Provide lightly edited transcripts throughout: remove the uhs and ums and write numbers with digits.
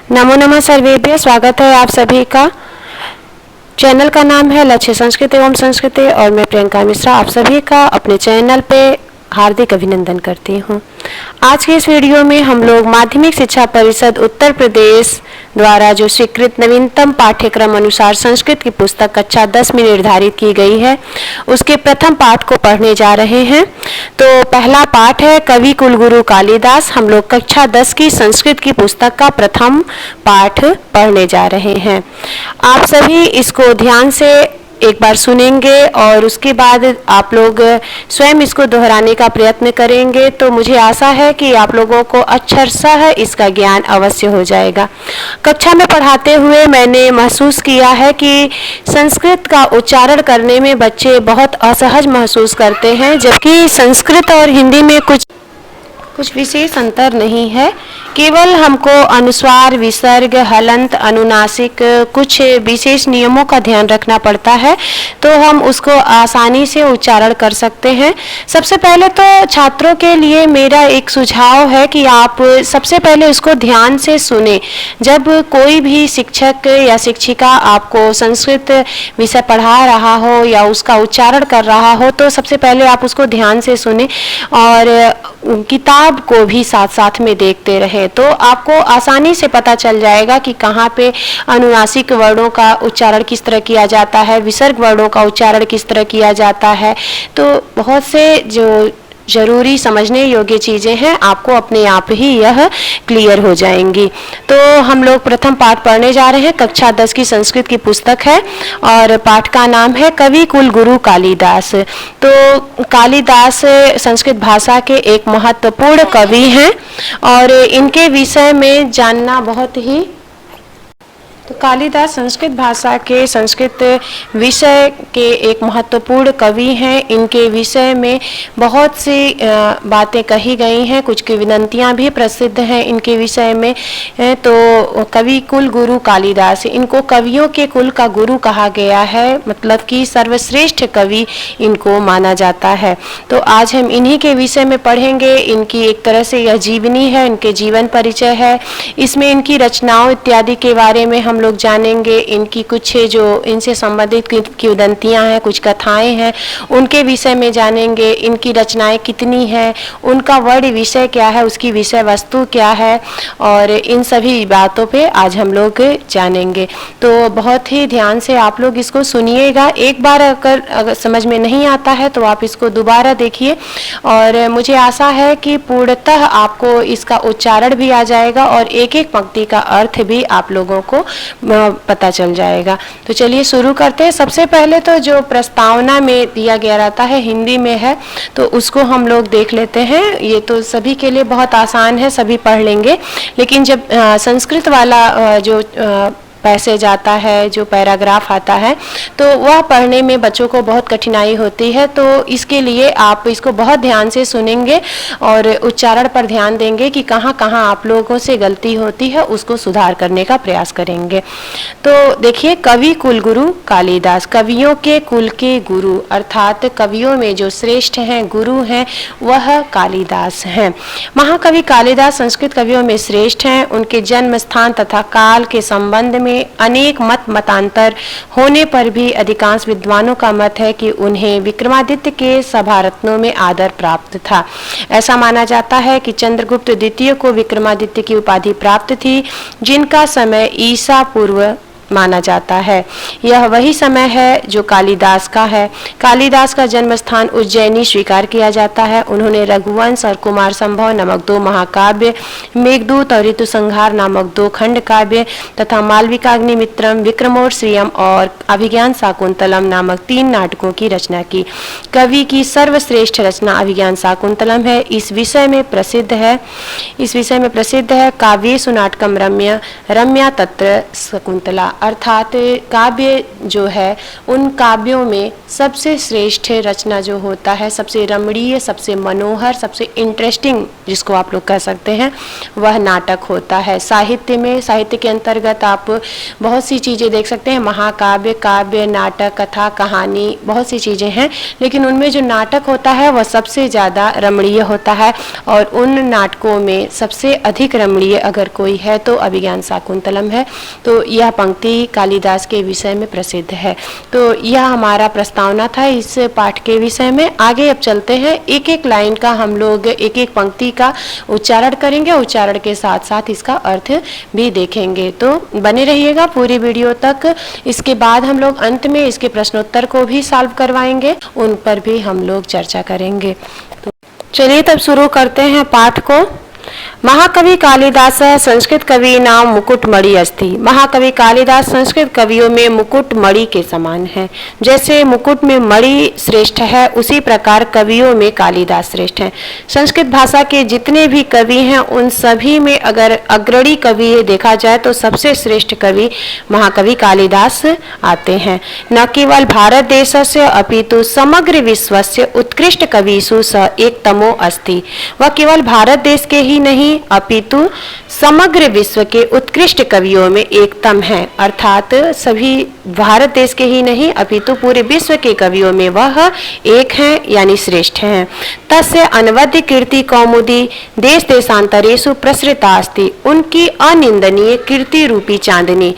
नमो नमः सर्वेभ्य। स्वागत है आप सभी का। चैनल का नाम है लक्ष्य संस्कृत एवं संस्कृति और मैं प्रियंका मिश्रा आप सभी का अपने चैनल पे हार्दिक अभिनंदन करती हूँ। आज के इस वीडियो में हम लोग माध्यमिक शिक्षा परिषद उत्तर प्रदेश द्वारा जो स्वीकृत नवीनतम पाठ्यक्रम अनुसार संस्कृत की पुस्तक कक्षा 10 में निर्धारित की गई है उसके प्रथम पाठ को पढ़ने जा रहे हैं। तो पहला पाठ है कवि कुलगुरु कालिदास। हम लोग कक्षा 10 की संस्कृत की पुस्तक का प्रथम पाठ पढ़ने जा रहे हैं। आप सभी इसको ध्यान से एक बार सुनेंगे और उसके बाद आप लोग स्वयं इसको दोहराने का प्रयत्न करेंगे तो मुझे आशा है कि आप लोगों को अक्षरशः इसका ज्ञान अवश्य हो जाएगा। कक्षा में पढ़ाते हुए मैंने महसूस किया है कि संस्कृत का उच्चारण करने में बच्चे बहुत असहज महसूस करते हैं, जबकि संस्कृत और हिंदी में कुछ विशेष अंतर नहीं है। केवल हमको अनुस्वार, विसर्ग, हलंत, अनुनासिक कुछ विशेष नियमों का ध्यान रखना पड़ता है तो हम उसको आसानी से उच्चारण कर सकते हैं। सबसे पहले तो छात्रों के लिए मेरा एक सुझाव है कि आप सबसे पहले उसको ध्यान से सुने। जब कोई भी शिक्षक या शिक्षिका आपको संस्कृत विषय पढ़ा रहा हो या उसका उच्चारण कर रहा हो तो सबसे पहले आप उसको ध्यान से सुने और किताब को भी साथ साथ में देखते रहे तो आपको आसानी से पता चल जाएगा कि कहाँ पे अनुनासिक वर्णों का उच्चारण किस तरह किया जाता है, विसर्ग वर्णों का उच्चारण किस तरह किया जाता है। तो बहुत से जो जरूरी समझने योग्य चीज़ें हैं आपको अपने आप ही यह क्लियर हो जाएंगी। तो हम लोग प्रथम पाठ पढ़ने जा रहे हैं। कक्षा 10 की संस्कृत की पुस्तक है और पाठ का नाम है कवि कुलगुरु कालिदास। तो कालिदास संस्कृत भाषा के एक महत्वपूर्ण कवि हैं और इनके विषय में जानना बहुत ही तो कालिदास संस्कृत भाषा के संस्कृत विषय के एक महत्वपूर्ण कवि हैं। इनके विषय में बहुत सी बातें कही गई हैं, कुछ किंवदंतियाँ भी प्रसिद्ध हैं इनके विषय में। तो कवि कुल गुरु कालिदास, इनको कवियों के कुल का गुरु कहा गया है, मतलब कि सर्वश्रेष्ठ कवि इनको माना जाता है। तो आज हम इन्हीं के विषय में पढ़ेंगे। इनकी एक तरह से यह जीवनी है, इनके जीवन परिचय है, इसमें इनकी रचनाओं इत्यादि के बारे में हम लोग जानेंगे। इनकी कुछ जो इनसे संबंधित किंवदंतियां हैं, कुछ कथाएं हैं, उनके विषय में जानेंगे। इनकी रचनाएं कितनी हैं, उनका वर्ण विषय क्या है, उसकी विषय वस्तु क्या है, और इन सभी बातों पे आज हम लोग जानेंगे। तो बहुत ही ध्यान से आप लोग इसको सुनिएगा। एक बार अगर समझ में नहीं आता है तो आप इसको दोबारा देखिए और मुझे आशा है कि पूर्णतः आपको इसका उच्चारण भी आ जाएगा और एक एक पंक्ति का अर्थ भी आप लोगों को पता चल जाएगा। तो चलिए शुरू करते हैं। सबसे पहले तो जो प्रस्तावना में दिया गया रहता है हिंदी में है तो उसको हम लोग देख लेते हैं। ये तो सभी के लिए बहुत आसान है, सभी पढ़ लेंगे, लेकिन जब संस्कृत वाला जो पैसेज आता है, जो पैराग्राफ आता है, तो वह पढ़ने में बच्चों को बहुत कठिनाई होती है। तो इसके लिए आप इसको बहुत ध्यान से सुनेंगे और उच्चारण पर ध्यान देंगे कि कहाँ कहाँ आप लोगों से गलती होती है, उसको सुधार करने का प्रयास करेंगे। तो देखिए, कवि कुलगुरु कालिदास, कवियों के कुल के गुरु अर्थात कवियों में जो श्रेष्ठ हैं, गुरु हैं, वह कालिदास हैं। महाकवि कालिदास संस्कृत कवियों में श्रेष्ठ हैं। उनके जन्म स्थान तथा काल के संबंध में अनेक मतांतर होने पर भी अधिकांश विद्वानों का मत है कि उन्हें विक्रमादित्य के सभारत्नों में आदर प्राप्त था। ऐसा माना जाता है कि चंद्रगुप्त द्वितीय को विक्रमादित्य की उपाधि प्राप्त थी, जिनका समय ईसा पूर्व माना जाता है। यह वही समय है जो कालिदास का है। कालिदास का जन्म स्थान उज्जैनी स्वीकार किया जाता है। उन्होंने रघुवंश और कुमार संभव नामक 2 महाकाव्य, मेघदूत और ऋतु संहार नामक 2 खंड काव्य तथा मालविकाग्निमित्रम, विक्रमोर्वशीयम और अभिज्ञान शाकुंतलम नामक 3 नाटकों की रचना की। कवि की सर्वश्रेष्ठ रचना अभिज्ञान शाकुंतलम है। इस विषय में प्रसिद्ध है काव्येषु नाटकम रम्या तत्र शकुंतला अर्थात काव्य जो है उन काव्यों में सबसे श्रेष्ठ रचना जो होता है, सबसे रमणीय, सबसे मनोहर, सबसे इंटरेस्टिंग जिसको आप लोग कह सकते हैं, वह नाटक होता है। साहित्य में, साहित्य के अंतर्गत आप बहुत सी चीज़ें देख सकते हैं, महाकाव्य, काव्य, नाटक, कथा, कहानी, बहुत सी चीज़ें हैं, लेकिन उनमें जो नाटक होता है वह सबसे ज़्यादा रमणीय होता है। और उन नाटकों में सबसे अधिक रमणीय अगर कोई है तो अभिज्ञान शाकुंतलम है। तो यह पंक्ति कालिदास के विषय में प्रसिद्ध है। तो यह हमारा प्रस्तावना था इस पाठ के विषय में। आगे अब चलते हैं, एक एक लाइन का हम लोग एक एक पंक्ति का उच्चारण करेंगे, उच्चारण के साथ साथ इसका अर्थ भी देखेंगे। तो बने रहिएगा पूरी वीडियो तक। इसके बाद हम लोग अंत में इसके प्रश्नोत्तर को भी सॉल्व करवाएंगे, उन पर भी हम लोग चर्चा करेंगे। तो चलिए तब शुरू करते हैं पाठ को। महाकवि कालिदास संस्कृत कवि नाम मुकुटमणि अस्ति। महाकवि कालिदास संस्कृत कवियों में मुकुटमणि के समान है। जैसे मुकुट में मणि श्रेष्ठ है, उसी प्रकार कवियों में कालिदास श्रेष्ठ है। संस्कृत भाषा के जितने भी कवि हैं उन सभी में अगर अग्रणी कवि देखा जाए तो सबसे श्रेष्ठ कवि महाकवि कालिदास आते हैं। न केवल भारत देशस्य अपितु समग्र विश्वस्य उत्कृष्ट कविषु स एकतमो अस्ति। वह केवल भारत देश के ही नहीं अपितु समग्र विश्व के उत्कृष्ट कवियों में एकतम है। अर्थात सभी भारत देश के ही नहीं अपितु पूरे विश्व के कवियों में वह एक हैं, यानी श्रेष्ठ हैं। तस्य अनवद्य कीर्ति कौमुदी देश देशांतरेषु प्रसृता अस्ति। उनकी अनिंदनीय कीर्ति रूपी चांदनी,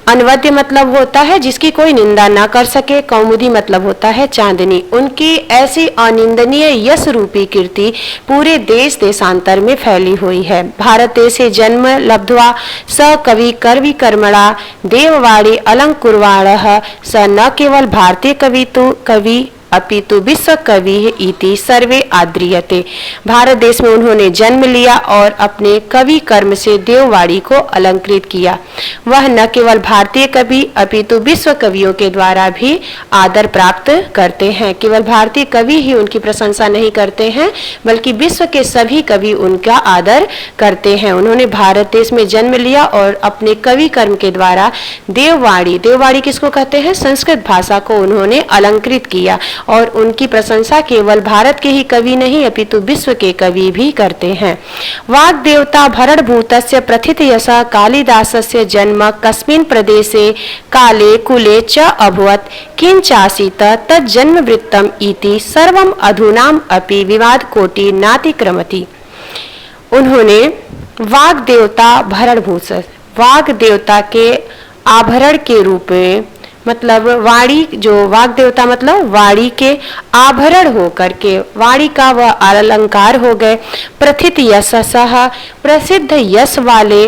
अनवद्य मतलब होता है जिसकी कोई निंदा ना कर सके, कौमुदी मतलब होता है चांदनी। उनकी ऐसी अनिंदनीय यश रूपी कीर्ति पूरे देश देशांतर में फैली हुई है। भारत देशे जन्म लब्ध्वा स कवि कर्वी कर्मणा देववाणी अलंकुर्वाणः स न केवल भारतीय कवि अपितु विश्व कवि इति सर्वे आद्रियते। भारत देश में उन्होंने जन्म लिया और अपने कवि कर्म से देववाणी को अलंकृत किया। वह न केवल भारतीय कवि अपितु विश्व कवियों के द्वारा भी आदर प्राप्त करते हैं। केवल भारतीय कवि ही उनकी प्रशंसा नहीं करते हैं, बल्कि विश्व के सभी कवि उनका आदर करते हैं। उन्होंने भारत देश में जन्म लिया और अपने कवि कर्म के द्वारा देववाणी, देववाणी किसको कहते हैं, संस्कृत भाषा को उन्होंने अलंकृत किया। और उनकी प्रशंसा केवल भारत के ही कवि नहीं अपितु विश्व के कवि भी करते हैं। वाग् देवता भरणभूतस्य प्रथित यश कालिदासस्य जन्म कस्मिन् प्रदेशे काले कुले च अभवत् किंचासीत तज्जन्म वृत्तम् इति सर्वम् अधुनाम अपि विवाद कोटि नातिक्रमति। उन्होंने वाग् देवता भरणभूत, वाग् देवता के आभरण के रूप में, मतलब वाणी, जो वाग् देवता मतलब वाणी के आभरण हो करके, वाणी का वह अलंकार हो गए। प्रथित यशसः, प्रसिद्ध यश वाले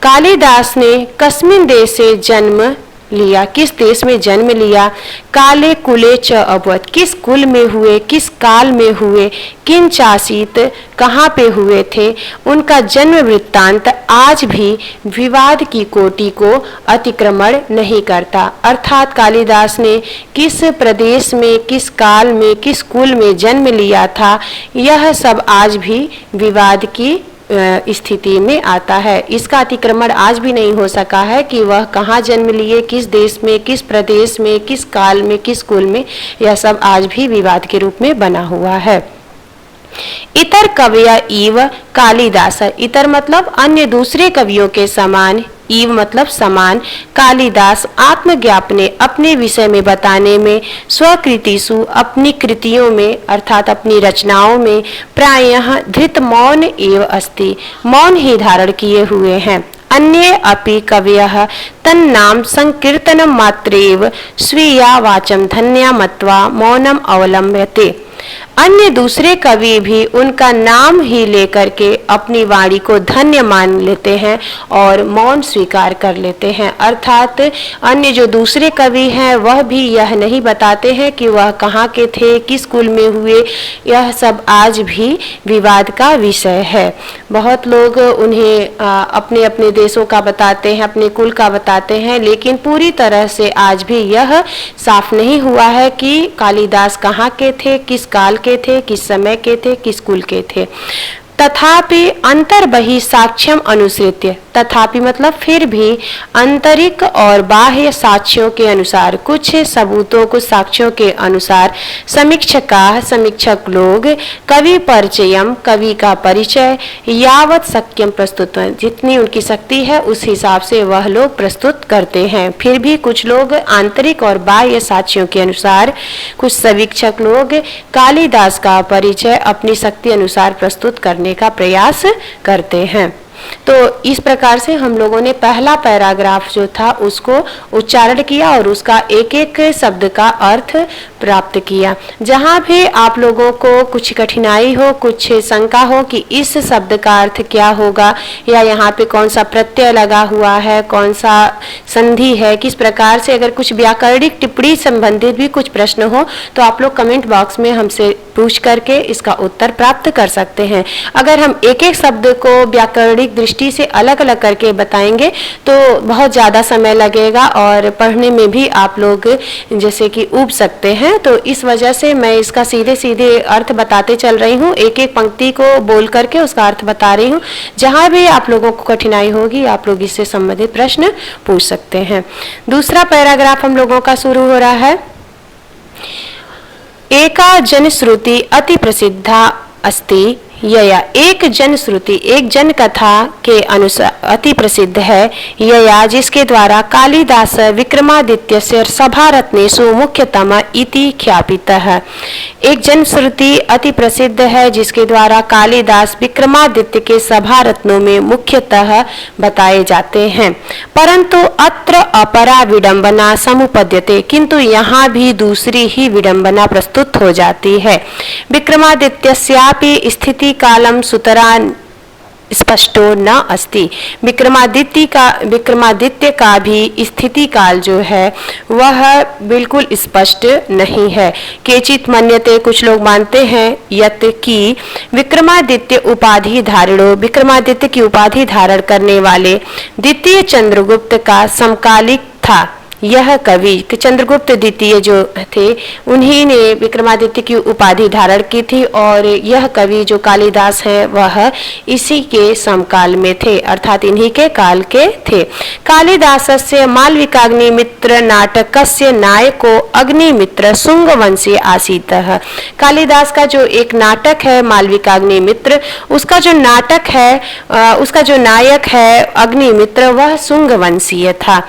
कालिदास ने कस्मिन् देशे जन्म लिया, किस देश में जन्म लिया। काले कुले च अभवत्, किस कुल में हुए, किस काल में हुए। किंचासीत, कहाँ पे हुए थे। उनका जन्म वृत्तांत आज भी विवाद की कोटि को अतिक्रमण नहीं करता। अर्थात कालिदास ने किस प्रदेश में, किस काल में, किस कुल में जन्म लिया था, यह सब आज भी विवाद की स्थिति में आता है। इसका अतिक्रमण आज भी नहीं हो सका है कि वह कहाँ जन्म लिए, किस देश में, किस प्रदेश में, किस काल में, किस कुल में, यह सब आज भी विवाद के रूप में बना हुआ है। इतर कवय इव कालिदास, इतर मतलब अन्य दूसरे कवियों के समान, इव मतलब समान, कालिदास आत्मज्ञापने अपने विषय में बताने में, स्वकृतिषु अपनी कृतियों में अर्थात अपनी रचनाओं में, प्रायः धृत मौन एव अस्ति, मौन ही धारण किए हुए हैं। अन्ये अपि कवयः तन्नाम संकीर्तनम मात्रेव स्वीया वाचम धन्या मत्वा मौनम अवलंब्यते। अन्य दूसरे कवि भी उनका नाम ही लेकर के अपनी वाणी को धन्य मान लेते हैं और मौन स्वीकार कर लेते हैं। अर्थात अन्य जो दूसरे कवि हैं वह भी यह नहीं बताते हैं कि वह कहाँ के थे, किस कुल में हुए। यह सब आज भी विवाद का विषय है। बहुत लोग उन्हें अपने अपने देशों का बताते हैं, अपने कुल का बताते हैं, लेकिन पूरी तरह से आज भी यह साफ नहीं हुआ है कि कालिदास कहाँ के थे, किस काल के थे, किस समय के थे, किस कुल के थे। तथापि अंतर्बहि साक्ष्यम अनुसृत्य, तथापि मतलब फिर भी आंतरिक और बाह्य साक्ष्यों के अनुसार, कुछ सबूतों, कुछ साक्ष्यों के अनुसार समीक्षक लोग कवि परिचयम, कवि का परिचय यावत सक्यम प्रस्तुत, जितनी उनकी शक्ति है उस हिसाब से वह लोग प्रस्तुत करते हैं। फिर भी कुछ लोग आंतरिक और बाह्य साक्ष्यों के अनुसार, कुछ समीक्षक लोग कालिदास का परिचय अपनी शक्ति अनुसार प्रस्तुत करने का प्रयास करते हैं। तो इस प्रकार से हम लोगों ने पहला पैराग्राफ जो था उसको उच्चारण किया और उसका एक एक शब्द का अर्थ प्राप्त किया। जहाँ भी आप लोगों को कुछ कठिनाई हो, कुछ शंका हो कि इस शब्द का अर्थ क्या होगा, या यहाँ पे कौन सा प्रत्यय लगा हुआ है, कौन सा संधि है, किस प्रकार से, अगर कुछ व्याकरणिक टिप्पणी संबंधित भी कुछ प्रश्न हो तो आप लोग कमेंट बॉक्स में हमसे पूछ करके इसका उत्तर प्राप्त कर सकते हैं। अगर हम एक एक शब्द को व्याकरणिक दृष्टि से अलग अलग करके बताएंगे तो बहुत ज़्यादा समय लगेगा और पढ़ने में भी आप लोग जैसे कि ऊब सकते हैं। तो इस वजह से मैं इसका सीधे सीधे अर्थ बताते चल रही हूँ, एक एक पंक्ति को बोल करके उसका अर्थ बता रही हूँ। जहाँ भी आप लोगों को कठिनाई होगी आप लोग इससे संबंधित प्रश्न पूछ सकते हैं। दूसरा पैराग्राफ हम लोगों का शुरू हो रहा है। एका जनश्रुति अति प्रसिद्धा अस्ति यया, एक जन श्रुति, एक जन कथा के अनुसार अति प्रसिद्ध है यया, जिसके द्वारा कालिदास विक्रमादित्य से सभारत्नेषु मुख्यतम इति ख्यापितः। एक जन श्रुति अति प्रसिद्ध है जिसके द्वारा कालिदास विक्रमादित्य के सभारत्नों में मुख्यतः बताए जाते हैं। परंतु अत्र अपरा विडंबना समुपद्यते, किंतु यहाँ भी दूसरी ही विडंबना प्रस्तुत हो जाती है। विक्रमादित्यस्यापि स्थिति कालम सुतरा स्पष्टो न अस्ति, विक्रमादित्य का भी स्थिति काल जो है वह बिल्कुल स्पष्ट नहीं है। केचित मन्यते, कुछ लोग मानते हैं, यत कि विक्रमादित्य उपाधि धारणो, विक्रमादित्य की उपाधि धारण करने वाले द्वितीय चंद्रगुप्त का समकालिक था। यह कवि चंद्रगुप्त द्वितीय जो थे उन्हीं ने विक्रमादित्य की उपाधि धारण की थी और यह कवि जो कालिदास है वह इसी के समकाल में थे, अर्थात इन्हीं के काल के थे। कालिदासस्य मालविकाग्निमित्र नाटकस्य नायको अग्निमित्र शुंगवंशी आसीतः, कालिदास का जो एक नाटक है मालविकाग्निमित्र, उसका जो नाटक है उसका जो नायक है अग्निमित्र वह शुंगवंशीय था।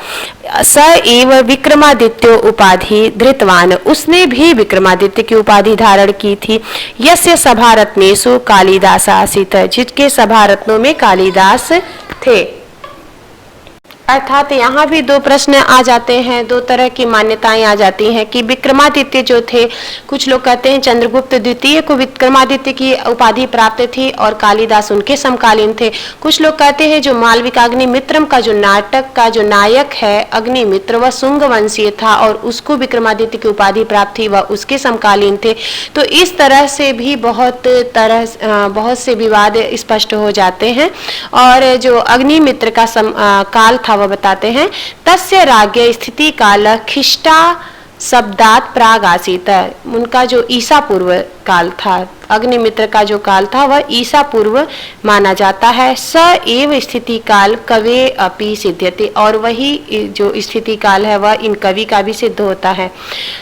स एव विक्रमादित्य उपाधि धृतवान, उसने भी विक्रमादित्य की उपाधि धारण की थी। यस्य सभारत्नेषु कालिदास आसीत, जिसके सभारत्नों में कालिदास थे। अर्थात यहाँ भी दो प्रश्न आ जाते हैं, दो तरह की मान्यताएं आ जाती हैं कि विक्रमादित्य जो थे, कुछ लोग कहते हैं चंद्रगुप्त द्वितीय को विक्रमादित्य की उपाधि प्राप्त थी और कालिदास उनके समकालीन थे। कुछ लोग कहते हैं जो मालविकाग्निमित्रम का जो नाटक का जो नायक है अग्निमित्र वह शुंगवंशीय था और उसको विक्रमादित्य की उपाधि प्राप्त थी, वह उसके समकालीन थे। तो इस तरह से भी बहुत बहुत से विवाद स्पष्ट हो जाते हैं। और जो अग्निमित्र का काल था वह बताते हैं, तस्य राज्य स्थिति काल खिष्टा शब्दात प्राग आसीत, उनका जो ईसा पूर्व काल था, अग्निमित्र का जो काल था वह ईसा पूर्व माना जाता है। स एव स्थिति काल कवे अपि सिद्ध्यते, और वही जो स्थिति काल है वह इन कवि का भी सिद्ध होता है।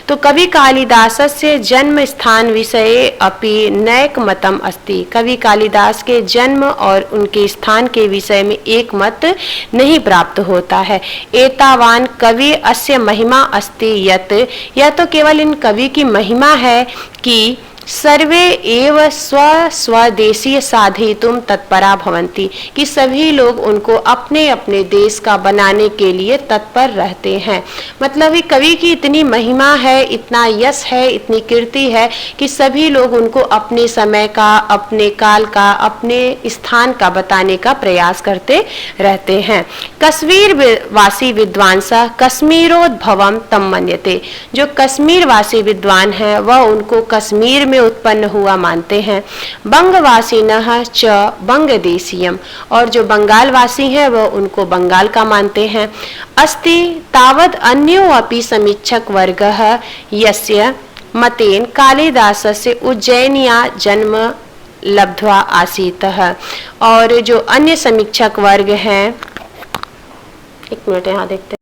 तो कवि कालिदासस्य जन्म स्थान विषये अपि नैक मतम अस्ति, कवि कालिदास के जन्म और उनके स्थान के विषय में एक मत नहीं प्राप्त होता है। एतावान कवि अस्य महिमा अस्ति यत, यह तो केवल इन कवि की महिमा है कि सर्वे एव स्वदेशीय साधितुम तत्परा भवन्ति, कि सभी लोग उनको अपने अपने देश का बनाने के लिए तत्पर रहते हैं। मतलब ये कवि की इतनी महिमा है, इतना यश है, इतनी कीर्ति है कि सभी लोग उनको अपने समय का, अपने काल का, अपने स्थान का बताने का प्रयास करते रहते हैं। कश्मीर वासी विद्वांस कश्मीरोद्भवम तम मन्यते, जो कश्मीर वासी विद्वान है वह उनको कश्मीर में उत्पन्न हुआ मानते हैं। बंगवासिनः च बंगदेशीयम, और जो बंगाल वासी हैं वह उनको बंगाल का मानते हैं। अस्ति तावद अन्यो अपि समीक्षक वर्गः यस्य मतेन कालिदासस्य उज्जैनिया जन्म लब्ध्वा आसीतः, और जो अन्य समीक्षक वर्ग हैं एक मिनट यहाँ देखते हैं।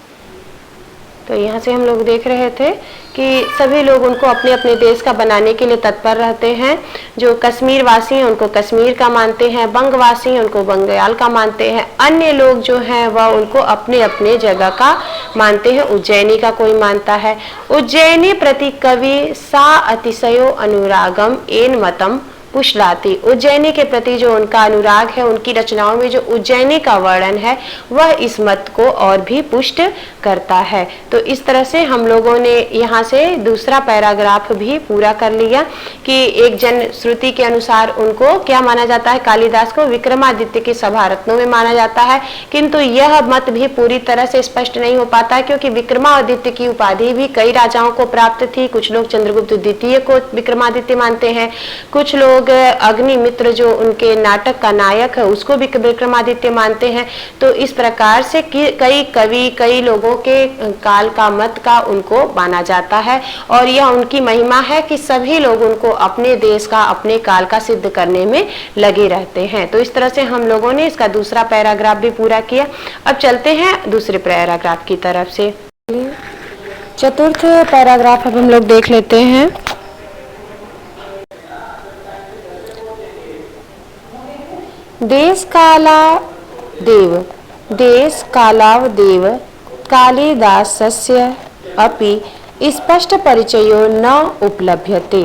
तो यहाँ से हम लोग देख रहे थे कि सभी लोग उनको अपने अपने देश का बनाने के लिए तत्पर रहते हैं। जो कश्मीर वासी हैं उनको कश्मीर का मानते हैं, बंगवासी हैं उनको बंगाल का मानते हैं, अन्य लोग जो हैं वह उनको अपने अपने जगह का मानते हैं। उज्जैनी का कोई मानता है। उज्जैनी प्रति कवि सा अतिशयो अनुरागम एन मतम पुष्लाती। उज्जैनी के प्रति जो उनका अनुराग है, उनकी रचनाओं में जो उज्जैनी का वर्णन है वह इस मत को और भी पुष्ट करता है। तो इस तरह से हम लोगों ने यहाँ से दूसरा पैराग्राफ भी पूरा कर लिया कि एक जन श्रुति के अनुसार उनको क्या माना जाता है, कालिदास को विक्रमादित्य के सभारत्नों में माना जाता है। किंतु यह मत भी पूरी तरह से स्पष्ट नहीं हो पाता है, क्योंकि विक्रमादित्य की उपाधि भी कई राजाओं को प्राप्त थी। कुछ लोग चंद्रगुप्त द्वितीय को विक्रमादित्य मानते हैं, कुछ लोग अग्निमित्र जो उनके नाटक का नायक है उसको भी विक्रमादित्य मानते हैं। तो इस प्रकार से कई कवि, कई लोगों के काल का मत का उनको माना जाता है, और यह उनकी महिमा है कि सभी लोग उनको अपने देश का, अपने काल का सिद्ध करने में लगे रहते हैं। तो इस तरह से हम लोगों ने इसका दूसरा पैराग्राफ भी पूरा किया। अब चलते हैं दूसरे पैराग्राफ की तरफ से। चतुर्थ पैराग्राफ अब हम लोग देख लेते हैं। देश कालावदेव कालिदासस्य अपि स्पष्ट परिचयो न उपलभ्यते।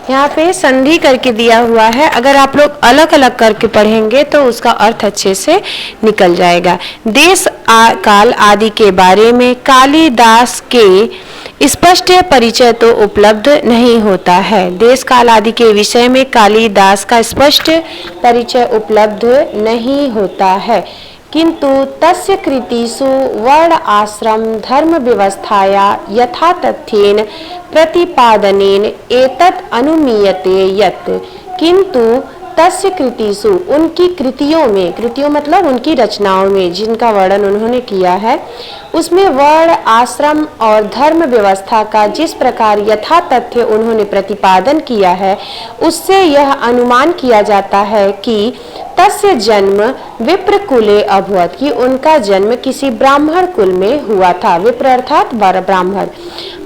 यहाँ पे संधि करके दिया हुआ है, अगर आप लोग अलग अलग करके पढ़ेंगे तो उसका अर्थ अच्छे से निकल जाएगा। देश काल आदि के बारे में कालिदास के स्पष्ट परिचय तो उपलब्ध नहीं होता है। देश काल आदि के विषय में कालिदास का स्पष्ट परिचय उपलब्ध नहीं होता है, किंतु तस्य कृतिषु वर्ण आश्रम धर्म व्यवस्थाया यथा तथ्येन प्रतिपादनेन एतत् अनुमीयते यत्। किंतु तस्य कृतिषु, उनकी कृतियों में, कृतियों मतलब उनकी रचनाओं में जिनका वर्णन उन्होंने किया है, उसमें वर्ण आश्रम और धर्म व्यवस्था का जिस प्रकार यथा तथ्य उन्होंने प्रतिपादन किया है, उससे यह अनुमान किया जाता है कि तस्य जन्म विप्र कुले अभवत, कि उनका जन्म किसी ब्राह्मण कुल में हुआ था। विप्र अर्थात ब्राह्मण।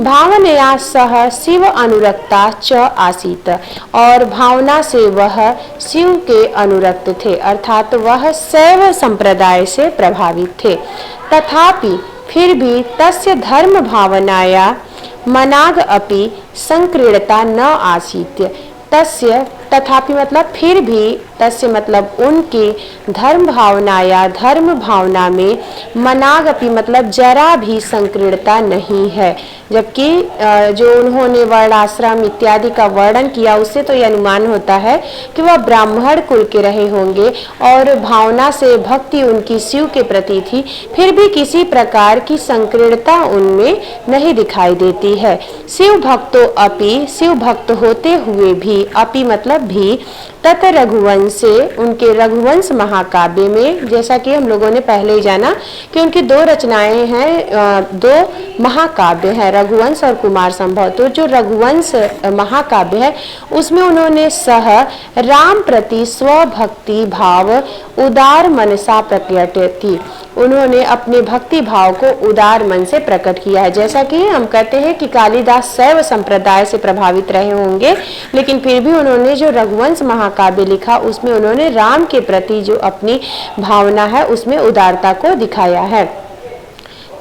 भावनया सह शिव अनुरक्ता च आसीत, और भावना से वह शिव के अनुरक्त थे, अर्थात वह शैव संप्रदाय से प्रभावित थे। तथापि फिर भी तस्य धर्म भावनाया मनाग अपि संक्रीडता न आसीत। तस्य, तथापि मतलब फिर भी, तस्य मतलब उनकी धर्म भावना या धर्म भावना में मनागपि मतलब जरा भी संकीर्णता नहीं है। जबकि जो उन्होंने वर्णाश्रम इत्यादि का वर्णन किया उससे तो यह अनुमान होता है कि वह ब्राह्मण कुल के रहे होंगे और भावना से भक्ति उनकी शिव के प्रति थी, फिर भी किसी प्रकार की संकीर्णता उनमें नहीं दिखाई देती है। शिव भक्तो अपि, शिव भक्त होते हुए भी, अपि मतलब भी, तत् रघुवंश से, उनके रघुवंश महाकाव्य में, जैसा कि हम लोगों ने पहले ही जाना कि उनकी दो रचनाएं हैं, दो महाकाव्य हैं, रघुवंश और कुमार संभव। तो जो रघुवंश महाकाव्य है उसमें उन्होंने सह राम प्रति स्वभक्ति भाव उदार मनसा प्रकट थी, उन्होंने अपने भक्ति भाव को उदार मन से प्रकट किया है। जैसा कि हम कहते हैं कि कालिदास शैव संप्रदाय से प्रभावित रहे होंगे, लेकिन फिर भी उन्होंने जो रघुवंश महाकाव्य लिखा उसमें उन्होंने राम के प्रति जो अपनी भावना है उसमें उदारता को दिखाया है।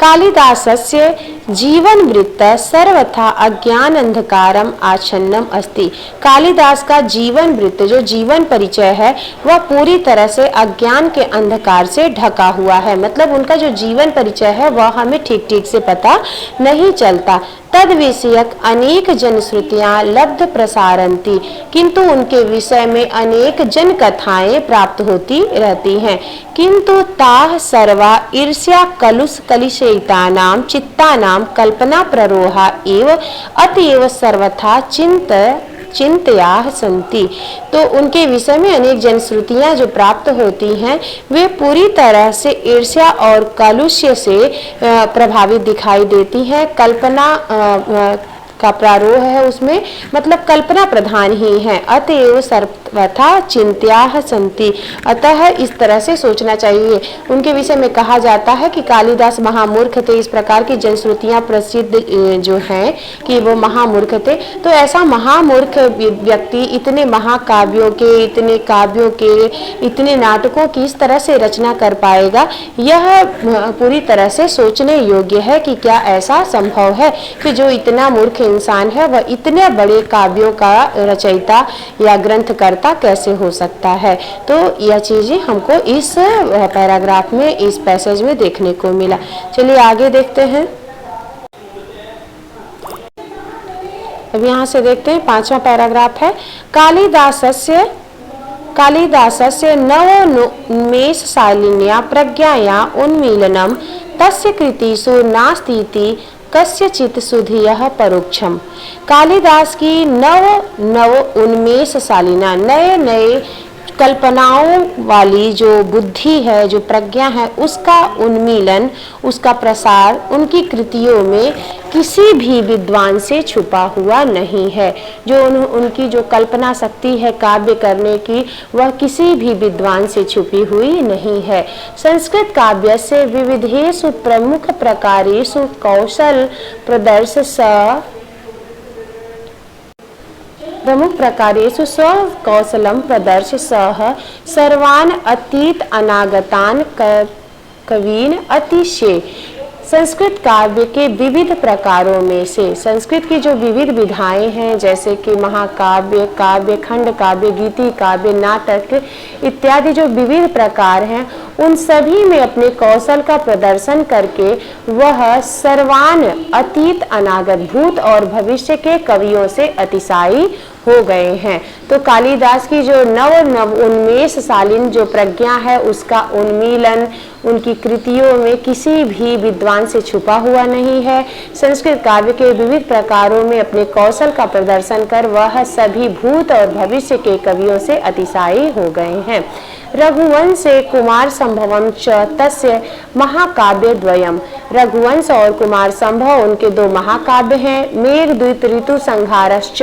कालिदासस्य जीवन वृत्त सर्वथा अज्ञान अंधकारम आच्छन्नम अस्ति। कालिदास का जीवन वृत्त, जो जीवन परिचय है, वह पूरी तरह से अज्ञान के अंधकार से ढका हुआ है। मतलब उनका जो जीवन परिचय है वह हमें ठीक ठीक से पता नहीं चलता। तद विषयक अनेक जनश्रुतियां लब्ध प्रसारंती, किंतु उनके विषय में अनेक जन कथाएं प्राप्त होती रहती हैं। किंतु ताह सर्वा ईर्ष्या कलुष कलिशयितानां चित्तानां कल्पना प्ररोहा एव अतएव सर्वथा चिंतया संति। तो उनके विषय में अनेक जनश्रुतियां जो प्राप्त होती हैं वे पूरी तरह से ईर्ष्या और कलुष्य से प्रभावित दिखाई देती हैं। का प्रारोह है उसमें मतलब कल्पना प्रधान ही है। अतएव सर्वथा चिंत्याः सन्ति, अतः इस तरह से सोचना चाहिए। उनके विषय में कहा जाता है कि कालिदास महामूर्ख थे। इस प्रकार की जनश्रुतियां प्रसिद्ध जो हैं कि वो महामूर्ख थे। तो ऐसा महामूर्ख व्यक्ति इतने महाकाव्यों के, इतने काव्यों के, इतने नाटकों की इस तरह से रचना कर पाएगा, यह पूरी तरह से सोचने योग्य है कि क्या ऐसा संभव है कि जो इतना मूर्ख इंसान है वह इतने बड़े काव्यों का रचयिता या ग्रंथकर्ता कैसे हो सकता है। तो यह चीजें हमको इस पैराग्राफ में, इस पैसेज में देखने को मिला। चलिए आगे देखते हैं। अब यहाँ से देखते हैं 5वां पैराग्राफ है। कालिदासस्य नवोन्मेषशालिन्या प्रज्ञाया उन्मीलनम तस्य कृतिषु नास्तीति कस्यचित् सुधियः परोक्षम। कालिदास की नव उन्मेषशालिना, नए नए कल्पनाओं वाली जो बुद्धि है, जो प्रज्ञा है, उसका उन्मीलन, उसका प्रसार उनकी कृतियों में किसी भी विद्वान से छुपा हुआ नहीं है। जो उनकी जो कल्पना शक्ति है काव्य करने की, वह किसी भी विद्वान से छुपी हुई नहीं है। संस्कृत काव्य से विविधेषु प्रमुख प्रकारेषु कौशल स्वकौशलम प्रदर्श्य सह सर्वान् अतीत अनागतान् कवीन अतिशय। संस्कृत काव्य के विविध प्रकारों में से, संस्कृत की जो विविध विधाएं हैं जैसे कि महाकाव्य, काव्य, खंड काव्य, गीति काव्य, नाटक इत्यादि जो विविध प्रकार हैं, उन सभी में अपने कौशल का प्रदर्शन करके वह सर्वान अतीत अनागत, भूत और भविष्य के कवियों से अतिशायी हो गए हैं। तो कालिदास की जो नव उन्मेषशालिन जो प्रज्ञा है, उसका उन्मीलन उनकी कृतियों में किसी भी विद्वान से छुपा हुआ नहीं है। संस्कृत काव्य के विविध प्रकारों में अपने कौशल का प्रदर्शन कर वह सभी भूत और भविष्य के कवियों से अतिशायी हो गए हैं। रघुवंशे कुमार संभवम च तस्य महाकाव्य द्वयम। रघुवंश और कुमार संभव उनके दो महाकाव्य हैं। मेघदूत ऋतु संहारश्च,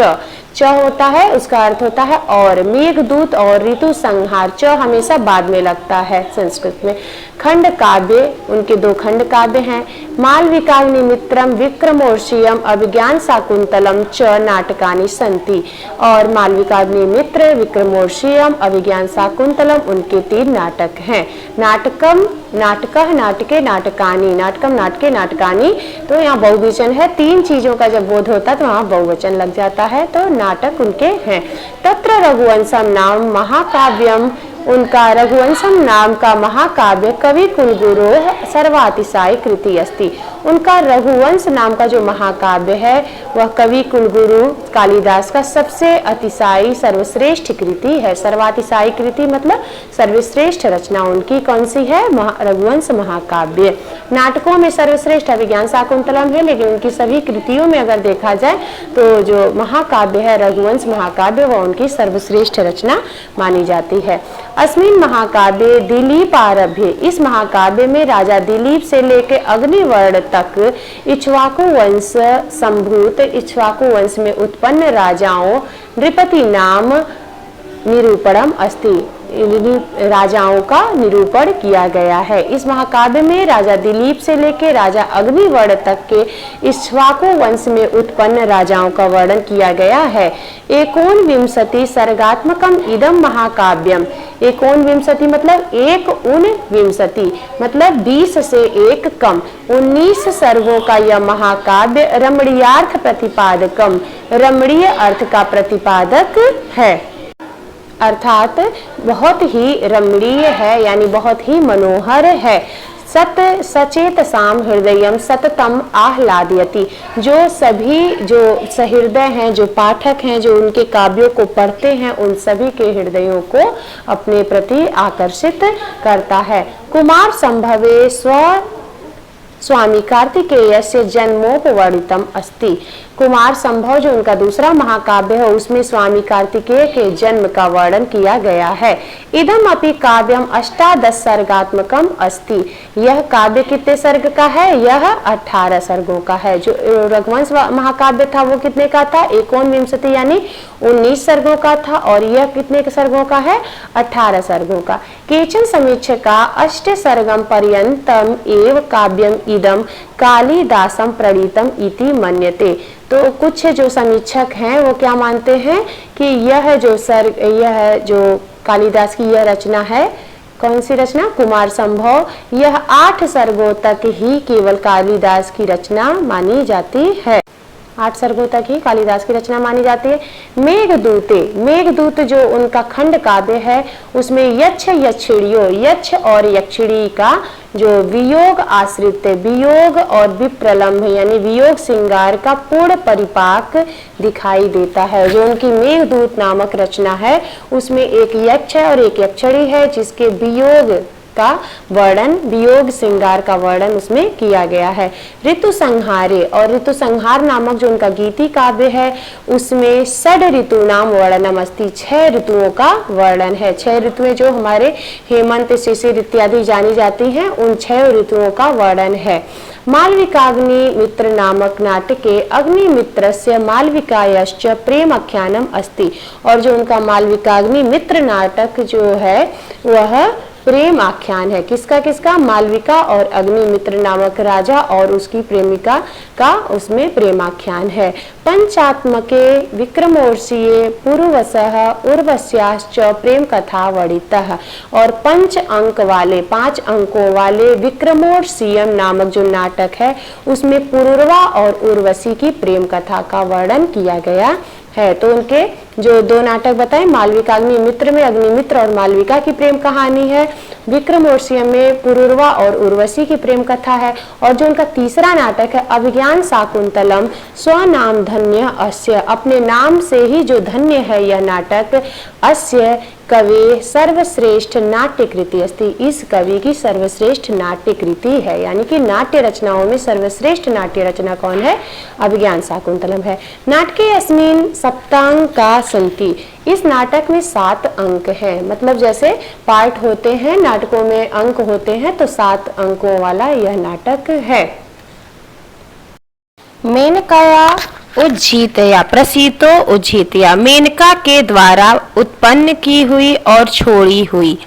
च होता है उसका अर्थ होता है और, मेघदूत और ऋतु संहार, च हमेशा बाद में लगता है संस्कृत में। खंड काव्य उनके दो खंड काव्य हैं। मालविकाग्निमित्रम विक्रमोर्षियम अभिज्ञान शाकुंतलम च नाटकानि सन्ति। और मालविकाग्निमित्र, विक्रमोर्षियम, अभिज्ञान शाकुंतलम उनके 3 नाटक हैं। नाटकम नाटकः नाटके नाटकानि, नाटकम नाटके नाटकानि, तो यहाँ बहुवचन है। 3 चीजों का जब बोध होता है तो वहाँ बहुवचन लग जाता है, तो नाटक उनके हैं। तत्र रघुवंशम नाम महाकाव्यम, उनका रघुवंशम नाम का महाकाव्य कवि कुलगुरु सर्वातिशायी कृति अस्ति। उनका रघुवंश नाम का जो महाकाव्य है वह कवि कुलगुरु कालिदास का सबसे अतिशायी सर्वश्रेष्ठ कृति है। सर्वातिशायी कृति मतलब सर्वश्रेष्ठ रचना उनकी कौन सी है? रघुवंश महाकाव्य। नाटकों में सर्वश्रेष्ठ अभिज्ञान शाकुंतलम है, लेकिन उनकी सभी कृतियों में अगर देखा जाए तो जो महाकाव्य है रघुवंश महाकाव्य वह उनकी सर्वश्रेष्ठ रचना मानी जाती है। अस्मिन् महाकाव्य दिलीप आरभ्य, इस महाकाव्य में राजा दिलीप से लेकर अग्निवर्ण तक इक्ष्वाकु वंश संभूत, इक्ष्वाकु वंश में उत्पन्न राजाओं नृपति नाम निरूपणम अस्ति, राजाओं का निरूपण किया गया है। इस महाकाव्य में राजा दिलीप से लेकर राजा अग्निवर्ण तक के इक्ष्वाकु वंश में उत्पन्न राजाओं का वर्णन किया गया है। एकोनविंशति सर्गात्मकम इदम महाकाव्यम, एकोनविंशति मतलब 1 मतलब 20 से 1 कम, 19 सर्गों का यह महाकाव्य रमणीयार्थ प्रतिपादकम, रमणीय अर्थ का प्रतिपादक है, अर्थात बहुत ही रमणीय है, यानी बहुत ही मनोहर है। सत सचेत साम हृदयम सततम आह्लादयति, जो सभी जो सहृदय हैं, जो पाठक हैं, जो उनके काव्यों को पढ़ते हैं, उन सभी के हृदयों को अपने प्रति आकर्षित करता है। कुमार संभवे स्वामी कार्तिकेयस्य जन्मोपवर्णितम अस्ति, कुमार संभव जो उनका दूसरा महाकाव्य है उसमें स्वामी कार्तिकेय के जन्म का वर्णन किया गया है। इदम अपि काव्यम 18 सर्गात्मकम अस्ति। यह काव्य कितने सर्ग का है? यह 18 सर्गों का है। जो रघुवंश महाकाव्य था वो कितने का था? 19 यानी 19 सर्गों का था और यह कितने सर्गों का है? 18 सर्गों का। केचन समीक्षका 8 सर्गम पर्यंतम एव काव्यम इदम कालिदासम प्रणीतम इति मन्यते। तो कुछ जो समीक्षक हैं वो क्या मानते हैं कि यह जो कालिदास की यह रचना है, कौन सी रचना? कुमार संभव, यह 8 सर्गों तक ही केवल कालिदास की रचना मानी जाती है। 8 सर्गों तक ही कालिदास की रचना मानी जाती है। मेघदूत जो उनका खंड काव्य है उसमें यक्ष यक्षिणियों, यक्ष और यक्षिणी का जो वियोग आश्रित वियोग और विप्रलम्भ यानी वियोग श्रृंगार का पूर्ण परिपाक दिखाई देता है। जो उनकी मेघदूत नामक रचना है उसमें एक यक्ष और एक यक्षिणी है जिसके वियोग का वर्णन, वियोग श्रृंगार का वर्णन उसमें किया गया है। ऋतु संहारे और ऋतु संहार नामक जो उनका गीति काव्य है उसमें 6 ऋतु नाम वर्णनम अस्ति। 6 ऋतुओं का वर्णन है। 6 ऋतुएं जो हमारे हेमंत, शिशिर इत्यादि जानी जाती हैं उन 6 ऋतुओं का वर्णन है। मालविकाग्नि मित्र नामक नाटके अग्निमित्रस्य मालविकायश्च प्रेमाख्यानम अस्ति। और जो उनका मालविकाग्नि मित्र नाटक जो है वह प्रेम आख्यान है। किसका? मालविका और अग्निमित्र नामक राजा और उसकी प्रेमिका का उसमें प्रेमाख्यान है। पंचात्मके विक्रमोर्षिये पूर्वसः उर्वश्याश्च प्रेम कथा वर्णितः। और 5 अंकों वाले विक्रमोर्षियम नामक जो नाटक है उसमें पुरुरवा और उर्वशी की प्रेम कथा का वर्णन किया गया है। तो उनके जो 2 नाटक बताए, मालविकाग्नि मित्र में अग्निमित्र और मालविका की प्रेम कहानी है, विक्रमोर्षियम में पुरुरवा और उर्वशी की प्रेम कथा है। और जो उनका तीसरा नाटक है अभिज्ञान शाकुंतलम स्वनाम धन्य अस्य, अपने नाम से ही जो धन्य है यह नाटक, अस्य कवि सर्वश्रेष्ठ नाट्य कृति अस्ति। इस कवि की सर्वश्रेष्ठ नाट्य कृति है, यानी कि नाट्य रचनाओं में सर्वश्रेष्ठ नाट्य रचना कौन है? अभिज्ञान शाकुंतलम है। नाटके अस्मिन् सप्तांका सन्ति। इस नाटक में 7 अंक हैं। मतलब जैसे पार्ट होते हैं नाटकों में, अंक होते हैं, तो 7 अंकों वाला यह नाटक है। मेनकाया उज्जीतया प्रसीतो उज्जीतया, मेनका के द्वारा उत्पन्न की हुई और छोड़ी हुई।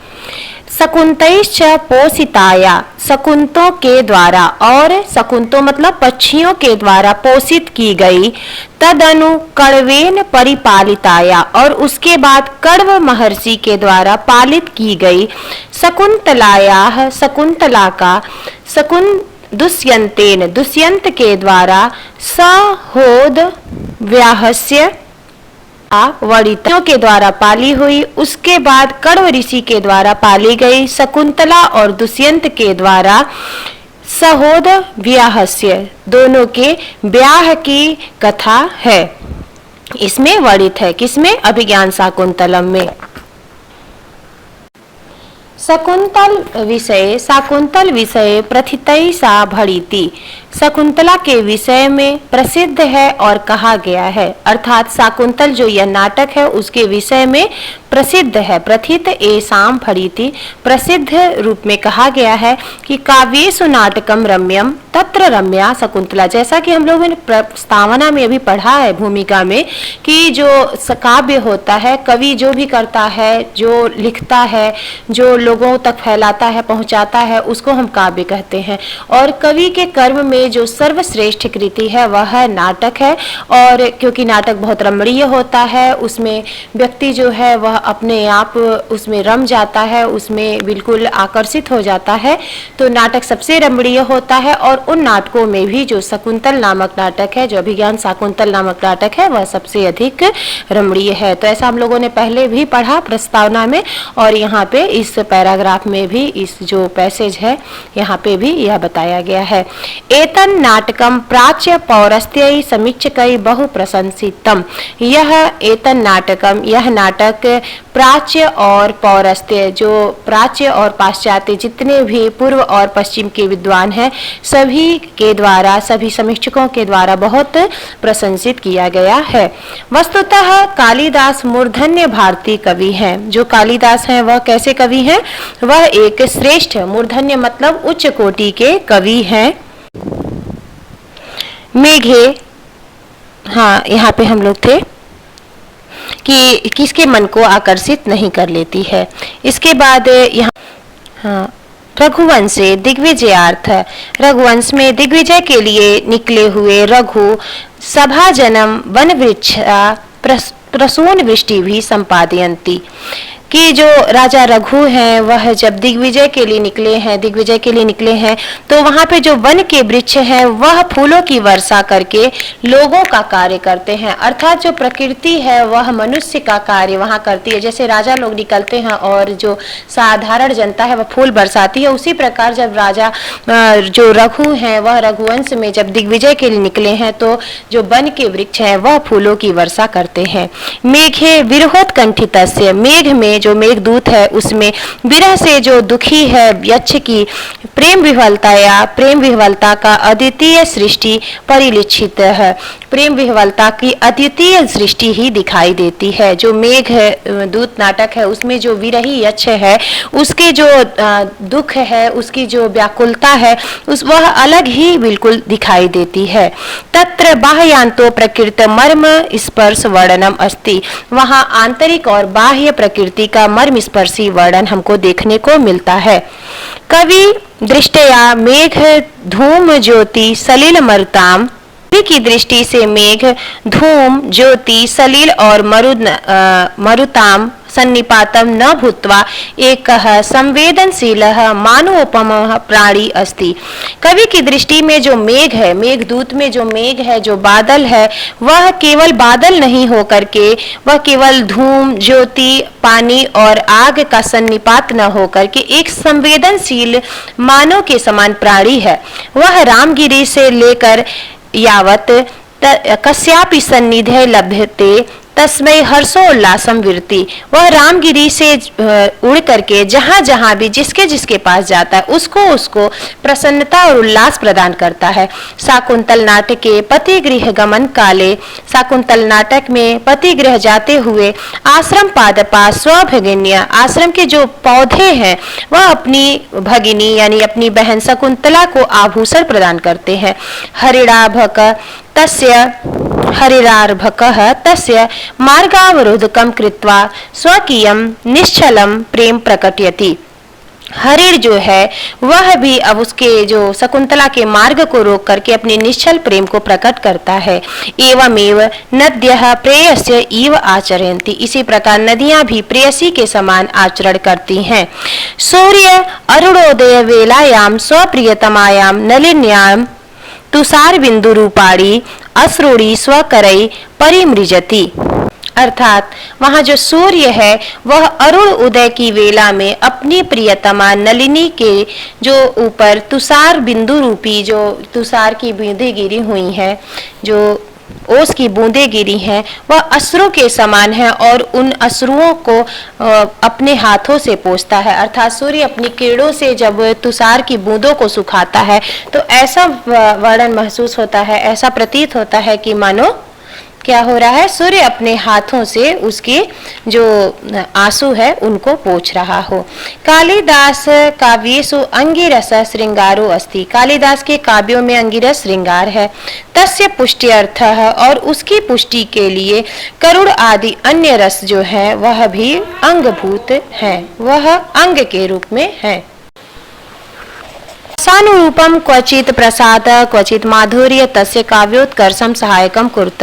शकुंतैश्च पोषिताया, शकुंतों के द्वारा, और शकुंतों मतलब पक्षियों के द्वारा पोषित की गई। तदनु कण्वेन परिपालिताया, और उसके बाद कण्व महर्षि के द्वारा पालित की गई। शकुंतलाया, शकुंतला का दुष्यंतेन, दुष्यंत के द्वारा सहोद व्याहस्य वणितों के द्वारा पाली हुई। उसके बाद कण्व ऋषि के द्वारा पाली गई। शकुंतला और दुष्यंत के द्वारा सहोद व्याहस्य, दोनों के ब्याह की कथा है। इसमें वर्णित है। किसमें? अभिज्ञान शाकुंतलम में। शाकुंतल विषय प्रथितै सा भणिति। शकुंतला के विषय में प्रसिद्ध है और कहा गया है। अर्थात शाकुंतल जो यह नाटक है उसके विषय में प्रसिद्ध है। प्रथित एसाम भणिति, प्रसिद्ध रूप में कहा गया है कि काव्येषु नाटकम रम्यम तत्र रम्या शकुंतला। जैसा कि हम लोगों ने प्रस्तावना में अभी पढ़ा है भूमिका में कि जो काव्य होता है, कवि जो भी करता है, जो लिखता है, जो लोगों तक फैलाता है, पहुंचाता है, उसको हम काव्य कहते हैं। और कवि के कर्म में जो सर्वश्रेष्ठ कृति है वह नाटक है। और क्योंकि नाटक बहुत रमणीय होता है, उसमें व्यक्ति जो है वह अपने आप उसमें रम जाता है, उसमें बिल्कुल आकर्षित हो जाता है, तो नाटक सबसे रमणीय होता है। और उन नाटकों में भी जो शकुंतल नामक नाटक है, जो अभिज्ञान शाकुंतल नामक नाटक है, वह सबसे अधिक रमणीय है। तो ऐसा हम लोगों ने पहले भी पढ़ा प्रस्तावना में, और यहाँ पे इस पैराग्राफ में भी, इस जो पैसेज है यहाँ पे भी यह बताया गया है। एतन् नाटकं प्राच्य पौरस्त्यै समीक्षकै बहु प्रशंसितम्। यह एतन् नाटकम, यह नाटक प्राच्य और पौरस्त्य, जो प्राच्य और पाश्चात्य जितने भी पूर्व और पश्चिम के विद्वान हैं सभी के द्वारा, सभी समीक्षकों के द्वारा बहुत प्रशंसित किया गया है। वस्तुतः कालिदास मूर्धन्य भारतीय कवि हैं। जो कालिदास हैं वह कैसे कवि हैं? वह एक श्रेष्ठ, मूर्धन्य मतलब उच्च कोटि के कवि हैं। मेघे, हाँ यहाँ पे हम लोग थे कि किसके मन को आकर्षित नहीं कर लेती है। इसके बाद यहाँ, हाँ, रघुवंश दिग्विजयार्थ, रघुवंश में दिग्विजय के लिए निकले हुए रघु सभा जनम वन वृक्षा प्रसून वृष्टि भी संपादयन्ति, कि जो राजा रघु हैं वह जब दिग्विजय के लिए निकले हैं तो वहाँ पे जो वन के वृक्ष हैं वह फूलों की वर्षा करके लोगों का कार्य करते हैं। अर्थात जो प्रकृति है वह मनुष्य का कार्य वहाँ करती है। जैसे राजा लोग निकलते हैं और जो साधारण जनता है वह फूल बरसाती है, उसी प्रकार जब राजा जो रघु हैं वह रघुवंश में जब दिग्विजय के लिए निकले हैं तो जो वन के वृक्ष हैं वह फूलों की वर्षा करते हैं। मेघे विरहोत्कंठितस्य, मेघ में जो मेघदूत है उसमें विरह से जो दुखी है यक्ष की प्रेम विह्वलता का अद्वितीय सृष्टि परिलक्षित है। प्रेम विह्वलता की अद्वितीय सृष्टि ही दिखाई देती है। जो मेघ दूत नाटक है उसमें जो विरही यक्ष है उसके जो दुख है, उसकी जो व्याकुलता है उस वह अलग ही बिल्कुल दिखाई देती है। तत्र बाह्यांतो प्रकृत मर्म स्पर्श वर्णनम अस्ति, वहाँ आंतरिक और बाह्य प्रकृति का मर्म स्पर्शी वर्णन हमको देखने को मिलता है। कवि दृष्टया मेघ धूम ज्योति सलिल मरुताम, कवि की दृष्टि से मेघ धूम ज्योति सलिल और मरुताम सन्निपातम न भूत्वा एकः संवेदनशीलः मानवोपमः प्राणी अस्ति। कवि की दृष्टि में जो मेघ है, मेघदूत में जो मेघ है, जो बादल है, वह केवल बादल नहीं हो करके वह केवल धूम ज्योति पानी और आग का सन्निपात न हो करके एक संवेदनशील मानव के समान प्राणी है। वह रामगिरी से लेकर यावत कस्यापि सन्निधे लभ्यते तस्मै हर्षोल्लासम विरति, वह रामगिरी से उड़ करके जहाँ जहाँ भी जिसके पास जाता है उसको प्रसन्नता और उल्लास प्रदान करता है। शाकुंतल नाटक के पति गृह गमन काले, शाकुंतल नाटक में पति गृह जाते हुए आश्रम पादपा स्वभगिन्या, आश्रम के जो पौधे हैं वह अपनी भगिनी यानी अपनी बहन शकुंतला को आभूषण प्रदान करते हैं। हरिरार्भकः तस्य मार्गावरोधकं कृत्वा स्वकीयं निश्चलं प्रेम प्रकटयति। हरिर जो है वह भी अब उसके जो शकुंतला के मार्ग को रोक करके अपने निश्चल प्रेम को प्रकट करता है। एवमेव नद्यः प्रेयस्य इव आचरन्ति, इसी प्रकार नदियां भी प्रेयसी के समान आचरण करती हैं। सूर्य अरुणोदय वेलायाम स्वप्रियतमायां नलिन्यां तुषार बिंदु रूपाणी अश्रूणी स्वकरई परिमृजति, अर्थात वहाँ जो सूर्य है वह अरुण उदय की वेला में अपनी प्रियतमा नलिनी के जो ऊपर तुषार बिंदु रूपी जो तुषार की बूंदें गिरी हुई हैं, जो ओस की बूंदें गिरी हैं, वह अश्रु के समान है और उन अश्रुओं को अपने हाथों से पोंछता है। अर्थात सूर्य अपनी किरणों से जब तुषार की बूंदों को सुखाता है तो ऐसा वर्णन महसूस होता है, ऐसा प्रतीत होता है कि मानो क्या हो रहा है, सूर्य अपने हाथों से उसके जो आंसू है उनको पोंछ रहा हो। कालिदास काव्येषु अंगिरस श्रृंगारो अस्ति, कालिदास के काव्यों में अंगिरस श्रृंगार है। तस्य पुष्टि है, और उसकी पुष्टि के लिए करुण आदि अन्य रस जो है वह भी अंगभूत है, वह अंग के रूप में है। रसानुरूपम क्वचित प्रसाद क्वचित माधुर्य तस्य काव्योत्कर्षम सहायकम कुरुत,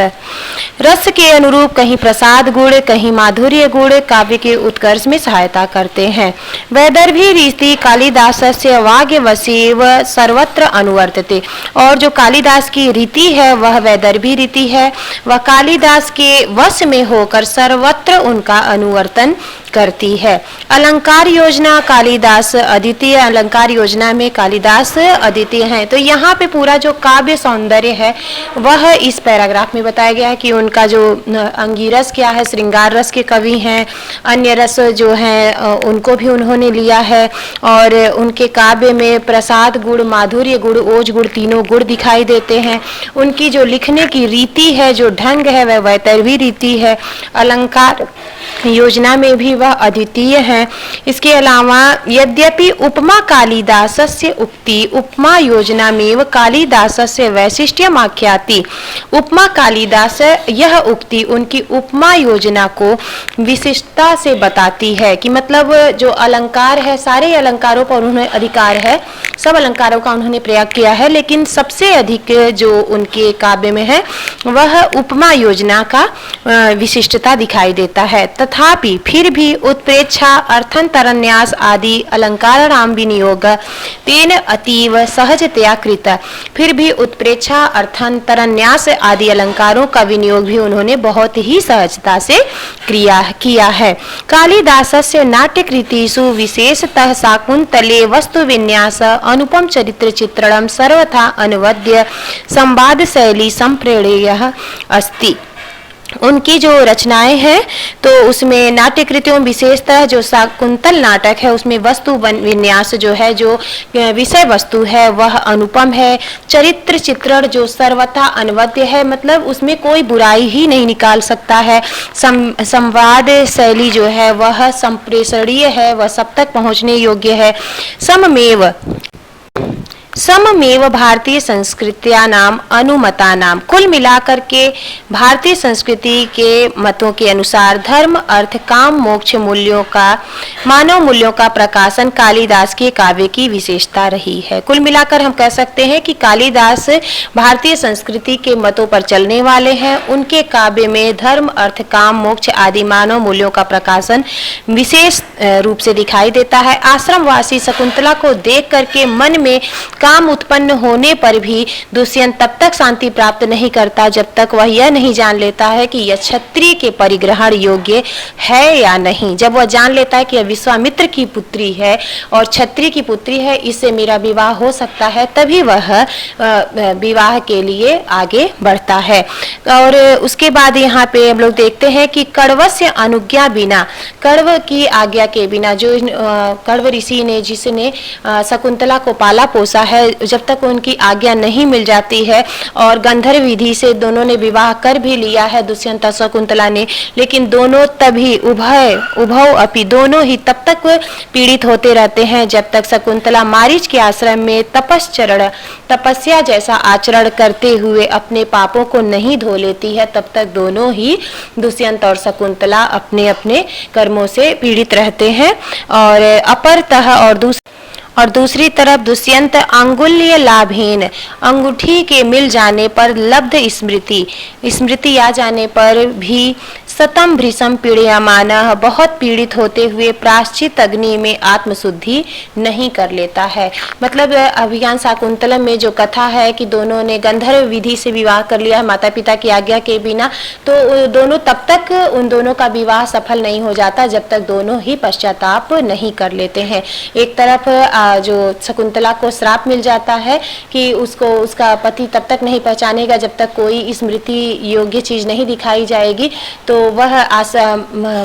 रस के अनुरूप कहीं प्रसाद गुण कहीं माधुर्य गुण काव्य के उत्कर्ष में सहायता करते हैं। वैदर्भी रीति कालिदासस्य वाग्यवसेव सर्वत्र अनुवर्तते, और जो कालिदास की रीति है वह वैदर्भी रीति है, वह कालिदास के वश में होकर सर्वत्र उनका अनुवर्तन करती है। अलंकार योजना कालिदास अद्वितीय, अलंकार योजना में कालिदास अद्वितीय हैं। तो यहाँ पे पूरा जो काव्य सौंदर्य है वह इस पैराग्राफ में बताया गया है कि उनका जो अंगिरस क्या है, श्रृंगार रस के कवि हैं, अन्य रस जो हैं उनको भी उन्होंने लिया है, और उनके काव्य में प्रसाद गुण, माधुर्य गुण, ओज गुण, तीनों गुण दिखाई देते हैं। उनकी जो लिखने की रीति है, जो ढंग है, वह वैतरवी रीति है। अलंकार योजना में भी वह अद्वितीय है। इसके अलावा यद्यपि उपमा कालिदासस्य उक्ति उपमा योजना में कालिदासस्य वैशिष्ट्यम आख्याति, उपमा कालिदास यह उक्ति उनकी उपमा योजना को विशिष्टता से बताती है कि मतलब जो अलंकार है, सारे अलंकारों पर उन्हें अधिकार है, सब अलंकारों का उन्होंने प्रयोग किया है, लेकिन सबसे अधिक जो उनके काव्य में है वह उपमा योजना का विशिष्टता दिखाई देता है। तथापि फिर भी उत्प्रेक्षा, अर्थांतरन्यास आदि अलंकार नाम विनियोग तेन अतीव सहजतया कृत, फिर भी उत्प्रेक्षा, अर्थांतरन्यास आदि अलंकारों का विनियोग भी उन्होंने बहुत ही सहजता से किया है। कालिदासस्य नाट्यकृतिषु विशेषतः शाकुंतले वस्तु विन्यास, अनुपम चरित्र चित्रणम सर्वथा अनवद्य संवाद शैली संप्रेरणीय अस्ति। उनकी जो रचनाएं हैं तो उसमें नाट्य कृतियों विशेषतः जो शाकुंतल नाटक है उसमें वस्तु विन्यास जो है, जो विषय वस्तु है वह अनुपम है, चरित्र चित्रण जो सर्वथा अनवद्य है, मतलब उसमें कोई बुराई ही नहीं निकाल सकता है, संवाद शैली जो है वह संप्रेषणीय है, वह सब तक पहुंचने योग्य है। सममेव भारतीय संस्कृत्या नाम अनुमता नाम, कुल मिलाकर के भारतीय संस्कृति के मतों के अनुसार धर्म, अर्थ, काम, मोक्ष मूल्यों का, मानव मूल्यों का प्रकाशन कालिदास के काव्य की विशेषता रही है। कुल मिलाकर हम कह सकते हैं कि कालिदास भारतीय संस्कृति के मतों पर चलने वाले हैं। उनके काव्य में धर्म, अर्थ, काम, मोक्ष आदि मानव मूल्यों का प्रकाशन विशेष रूप से दिखाई देता है। आश्रमवासी शकुंतला को देख करके मन में काम उत्पन्न होने पर भी दुष्यंत तब तक शांति प्राप्त नहीं करता जब तक वह यह नहीं जान लेता है कि यह क्षत्रिय के परिग्रहण योग्य है या नहीं। जब वह जान लेता है कि यह विश्वामित्र की पुत्री है और क्षत्रिय की पुत्री है, इससे मेरा विवाह हो सकता है, तभी वह विवाह के लिए आगे बढ़ता है। और उसके बाद यहाँ पे हम लोग देखते हैं कि कण्वस्य अनुज्ञा बिना, कण्व की आज्ञा के बिना, जो कण्व ऋषि ने जिसने शकुंतला को पाला पोसा है, जब तक उनकी आज्ञा नहीं मिल जाती है, और गंधर्व विधि से दोनों ने विवाह कर भी लिया है दुष्यंत शकुंतला ने, लेकिन दोनों तभी उभव अपि दोनों ही तब तक पीड़ित होते रहते हैं जब तक शकुंतला मारीच के आश्रम में तपस्या जैसा आचरण करते हुए अपने पापों को नहीं धो लेती है, तब तक दोनों ही दुष्यंत और शकुंतला अपने अपने कर्मों से पीड़ित रहते हैं। और अपरतः और दूसरी तरफ दुष्यंत अंगुल्य लाभेन, अंगूठी के मिल जाने पर लब्ध स्मृति आ जाने पर भी सतम भृशम पीड़यमान, बहुत पीड़ित होते हुए प्रायश्चित अग्नि में आत्मशुद्धि नहीं कर लेता है। मतलब अभिज्ञान शाकुंतलम में जो कथा है कि दोनों ने गंधर्व विधि से विवाह कर लिया है माता पिता की आज्ञा के बिना, तो दोनों तब तक उन दोनों का विवाह सफल नहीं हो जाता जब तक दोनों ही पश्चाताप नहीं कर लेते हैं। एक तरफ जो शकुंतला को श्राप मिल जाता है कि उसको उसका पति तब तक नहीं पहचानेगा जब तक कोई स्मृति योग्य चीज नहीं दिखाई जाएगी, तो वह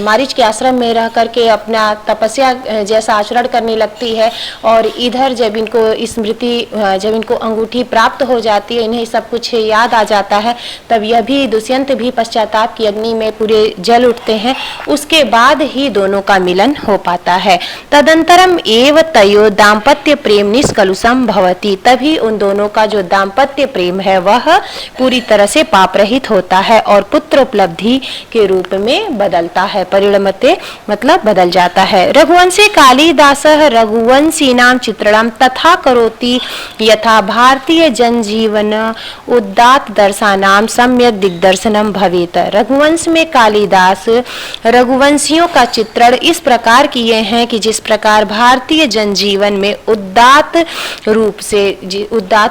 मारीच के आश्रम में रह करके अपना तपस्या जैसा आचरण करने लगती है, और इधर जब इनको अंगूठी प्राप्त हो जाती है, इन्हें सब कुछ याद आ जाता है, तब यह भी दुष्यंत भी पश्चाताप की अग्नि में पूरे जल उठते हैं। उसके बाद ही दोनों का मिलन हो पाता है। तदंतरम एव तयो दाम्पत्य प्रेम निष्कलुषम भवति, तभी उन दोनों का जो दाम्पत्य प्रेम है वह पूरी तरह से पाप रहित होता है और पुत्र उपलब्धि के रूप में बदलता है, परिणमते मतलब बदल जाता है। रघुवंशी कालिदास रघुवंशीनाम चित्रणम तथा करोति यथा भारतीय जनजीवन उदात्त दर्शनाम सम्यक दिग्दर्शनम भवेत। रघुवंश में कालिदास रघुवंशियों का चित्रण इस प्रकार किए हैं कि जिस प्रकार भारतीय जनजीवन में उदात्त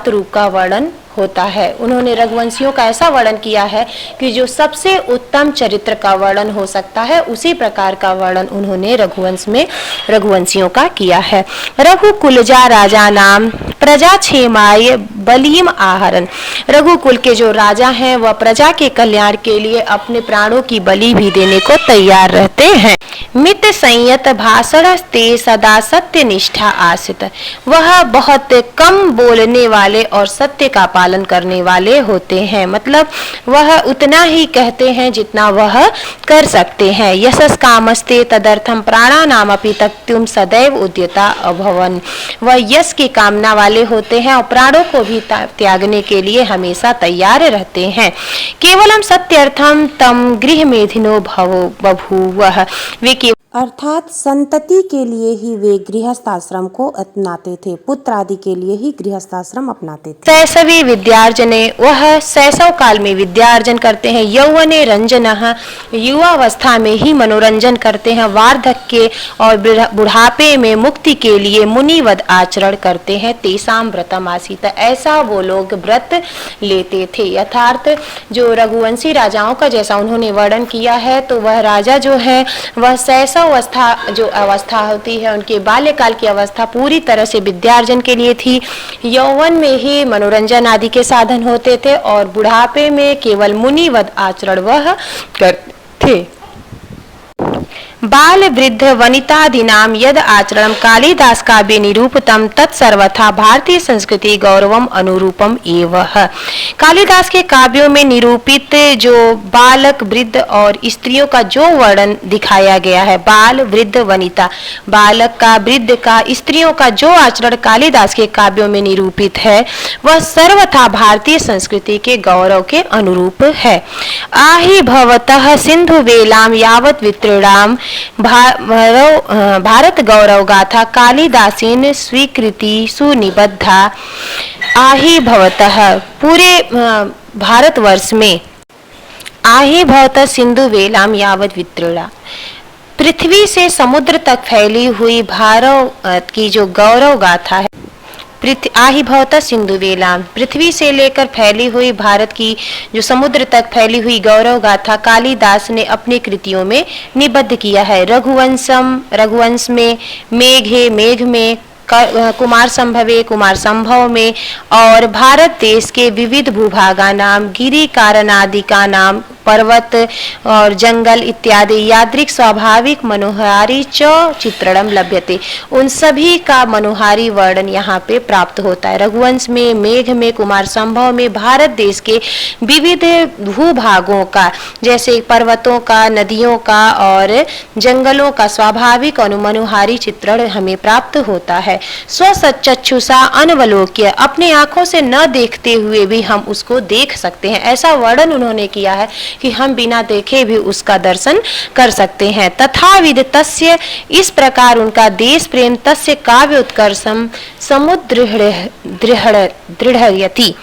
रूप का वर्णन होता है। उन्होंने रघुवंशियों का ऐसा वर्णन किया है कि जो सबसे उत्तम चरित्र का वर्णन हो सकता है उसी प्रकार का वर्णन उन्होंने रघुवंश में रघुवंशियों का किया है। रघुकुलजा राजा नाम प्रजा क्षेमाय बलिम आहरण। रघुकुल के जो राजा हैं वह प्रजा के कल्याण के लिए अपने प्राणों की बलि भी देने को तैयार रहते हैं। मित संयत भाषण ते सदा सत्य निष्ठा आसित। वह बहुत कम बोलने वाले और सत्य का पालन करने वाले होते हैं, मतलब वह उतना ही कहते हैं जितना वह कर सकते हैं। यशस कामस्ते तदर्थम प्राणानामपि तक्तुम सदैव उद्यता अभवन। वह यश की कामना वाले होते हैं और प्राणों को भी त्यागने के लिए हमेशा तैयार रहते हैं। केवलम सत्यर्थम तम गृह मेधिनो भवो बभूवः। वे अर्थात संतति के लिए ही वे गृहस्थाश्रम को अपनाते थे, पुत्र आदि के लिए ही गृहस्थाश्रम अपनाते थे। शैशवी विद्यार्जने, वह शैशव काल में विद्यार्जन करते हैं। यौवने रंजनः, युवावस्था में ही मनोरंजन करते हैं। वार्धक्य और बुढ़ापे में मुक्ति के लिए मुनिवद आचरण करते हैं। तेसाम व्रतम आसीत, ऐसा वो लोग व्रत लेते थे। यथार्थ जो रघुवंशी राजाओं का जैसा उन्होंने वर्णन किया है, तो वह राजा जो है वह शैशव अवस्था जो अवस्था होती है उनके बाल्यकाल की अवस्था पूरी तरह से विद्यार्जन के लिए थी। यौवन में ही मनोरंजन आदि के साधन होते थे और बुढ़ापे में केवल मुनिवद आचरण वह करते थे। बाल वृद्ध वनितादीनाम यद आचरणम कालिदास काव्य निरूपतम तत्सर्वथा भारतीय संस्कृति गौरवम अनुरूपम एवह। कालिदास के काव्यों में निरूपित जो बालक वृद्ध और स्त्रियों का जो वर्णन दिखाया गया है, बाल वृद्ध वनिता, बालक का वृद्ध का स्त्रियों का जो आचरण कालिदास के काव्यों में निरूपित है वह सर्वथा भारतीय संस्कृति के गौरव के अनुरूप है। आहि भवतः सिंधु वेलाम यावत वितृणाम भारत गौरव गाथा कालिदासेन स्वीकृति सुनिबद्धा। आहि भवतः, पूरे भारतवर्ष में आहि भवतः सिंधु वेलाम यावत वितृणा, पृथ्वी से समुद्र तक फैली हुई भारत की जो गौरव गाथा है। आहि भवतः सिंधु वेलाम, पृथ्वी से लेकर फैली हुई भारत की जो समुद्र तक फैली हुई गौरव गाथा कालिदास ने अपनी कृतियों में निबद्ध किया है। रघुवंश में, मेघे मेघ में, कुमार संभवे कुमार संभव में, और भारत देश के विविध भूभागा नाम, गिरि कारणादि का नाम, पर्वत और जंगल इत्यादि यादृक स्वाभाविक मनोहारी च चित्रणम लभ्यते। उन सभी का मनोहारी वर्णन यहाँ पे प्राप्त होता है। रघुवंश में, मेघ में, कुमार संभव में भारत देश के विविध भूभागों का, जैसे पर्वतों का, नदियों का और जंगलों का स्वाभाविक और मनोहारी चित्रण हमें प्राप्त होता है। स्वसच्चक्षुषा अनवलोक्य, अपने आंखों से न देखते हुए भी हम उसको देख सकते हैं, ऐसा वर्णन उन्होंने किया है कि हम बिना देखे भी उसका दर्शन कर सकते हैं। तथाविध तस्य, इस प्रकार उनका देश प्रेम तस्य काव्य उत्कर्षम समुद्र दृढ़यति,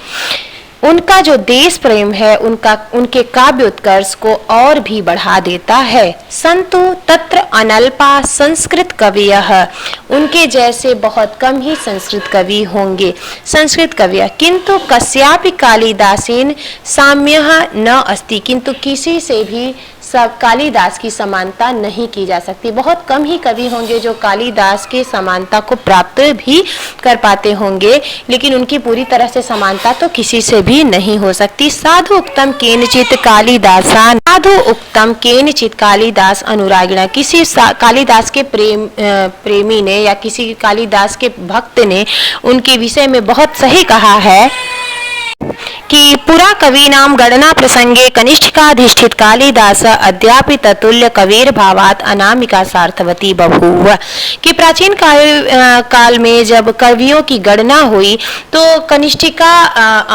उनका जो देश प्रेम है उनके काव्य उत्कर्ष को और भी बढ़ा देता है। संतु तत्र अनल्पा संस्कृत कवियः, उनके जैसे बहुत कम ही संस्कृत कवि होंगे, संस्कृत कवियः। किंतु कस्यापि कालिदासेन साम्यः न अस्ति, किंतु किसी से भी सब कालिदास की समानता नहीं की जा सकती। बहुत कम ही कवि होंगे जो कालिदास के समानता को प्राप्त भी कर पाते होंगे, लेकिन उनकी पूरी तरह से समानता तो किसी से भी नहीं हो सकती। साधु उक्तम केनचित कालिदासान, साधु उक्तम केनचित कालिदास अनुरागिणा, किसी कालिदास के प्रेमी ने या किसी कालिदास के भक्त ने उनके विषय में बहुत सही कहा है कि पुरा कवि नाम गणना प्रसंगे कनिष्ठिकाधिष्ठित कालिदास अद्यापि ततुल्य कवीर भावात अनामिका सार्थवती बभूव, कि प्राचीन काल में जब कवियों की गणना हुई तो कनिष्ठिका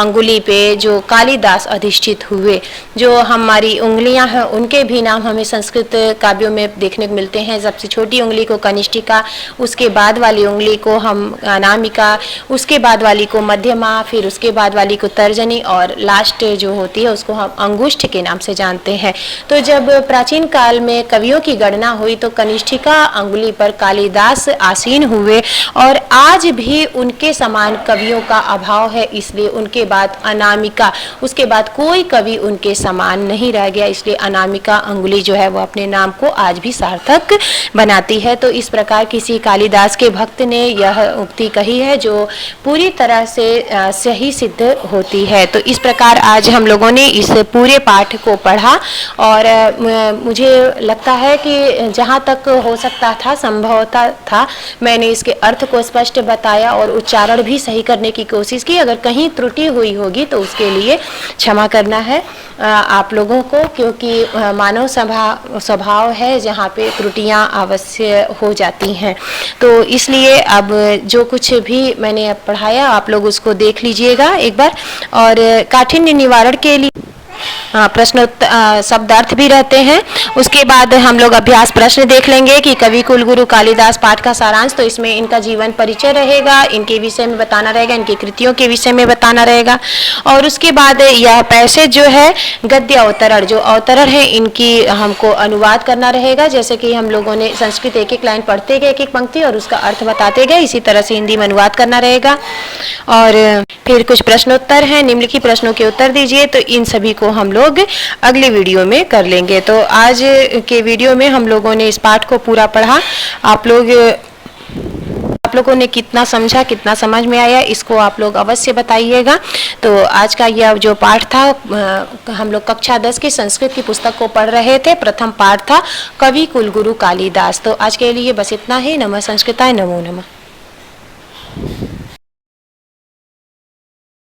अंगुली पे जो कालिदास अधिष्ठित हुए, जो हमारी उंगलियां हैं उनके भी नाम हमें संस्कृत काव्यों में देखने को मिलते हैं। सबसे छोटी उंगली को कनिष्ठिका, उसके बाद वाली उंगली को हम अनामिका, उसके बाद वाली को मध्यमा, फिर उसके बाद वाली को तर्जनी और लास्ट जो होती है उसको हम अंगुष्ठ के नाम से जानते हैं। तो जब प्राचीन काल में कवियों की गणना हुई तो कनिष्ठिका अंगुली पर कालिदास आसीन हुए और आज भी उनके समान कवियों का अभाव है, इसलिए उनके बाद अनामिका, उसके बाद कोई कवि उनके समान नहीं रह गया, इसलिए अनामिका अंगुली जो है वो अपने नाम को आज भी सार्थक बनाती है। तो इस प्रकार किसी कालिदास के भक्त ने यह उक्ति कही है जो पूरी तरह से सही सिद्ध होती है। तो इस प्रकार आज हम लोगों ने इस पूरे पाठ को पढ़ा और मुझे लगता है कि जहाँ तक हो सकता था, संभवता था, मैंने इसके अर्थ को स्पष्ट बताया और उच्चारण भी सही करने की कोशिश की। अगर कहीं त्रुटि हुई होगी तो उसके लिए क्षमा करना है आप लोगों को, क्योंकि मानव स्वभाव है जहाँ पे त्रुटियाँ अवश्य हो जाती हैं। तो इसलिए अब जो कुछ भी मैंने अब पढ़ाया आप लोग उसको देख लीजिएगा एक बार। और काठिन्य निवारण के लिए प्रश्न शब्दार्थ भी रहते हैं। उसके बाद हम लोग अभ्यास प्रश्न देख लेंगे कि कवि कुलगुरु कालिदास पाठ का सारांश, तो इसमें इनका जीवन परिचय रहेगा, इनके विषय में बताना रहेगा, इनकी कृतियों के विषय में बताना रहेगा। और उसके बाद यह पैसेज जो है गद्य अवतरण, जो अवतरण है इनकी हमको अनुवाद करना रहेगा। जैसे कि हम लोगों ने संस्कृत एक एक लाइन पढ़ते गए, एक एक पंक्ति और उसका अर्थ बताते गए, इसी तरह से हिंदी में अनुवाद करना रहेगा। और फिर कुछ प्रश्नोत्तर हैं, निम्नलिखित प्रश्नों के उत्तर दीजिए। तो इन सभी को हम लोग अगले वीडियो में कर लेंगे। तो आज के वीडियो में हम लोगों ने इस पाठ को पूरा पढ़ा। आप लोगों ने कितना समझा, कितना समझ में आया, इसको आप लोग अवश्य बताइएगा। तो आज का यह जो पाठ था, हम लोग कक्षा 10 की संस्कृत की पुस्तक को पढ़ रहे थे। प्रथम पाठ था कवि कुलगुरु कालिदास। तो आज के लिए बस इतना ही। नमः संस्कृताय, नमो नमः।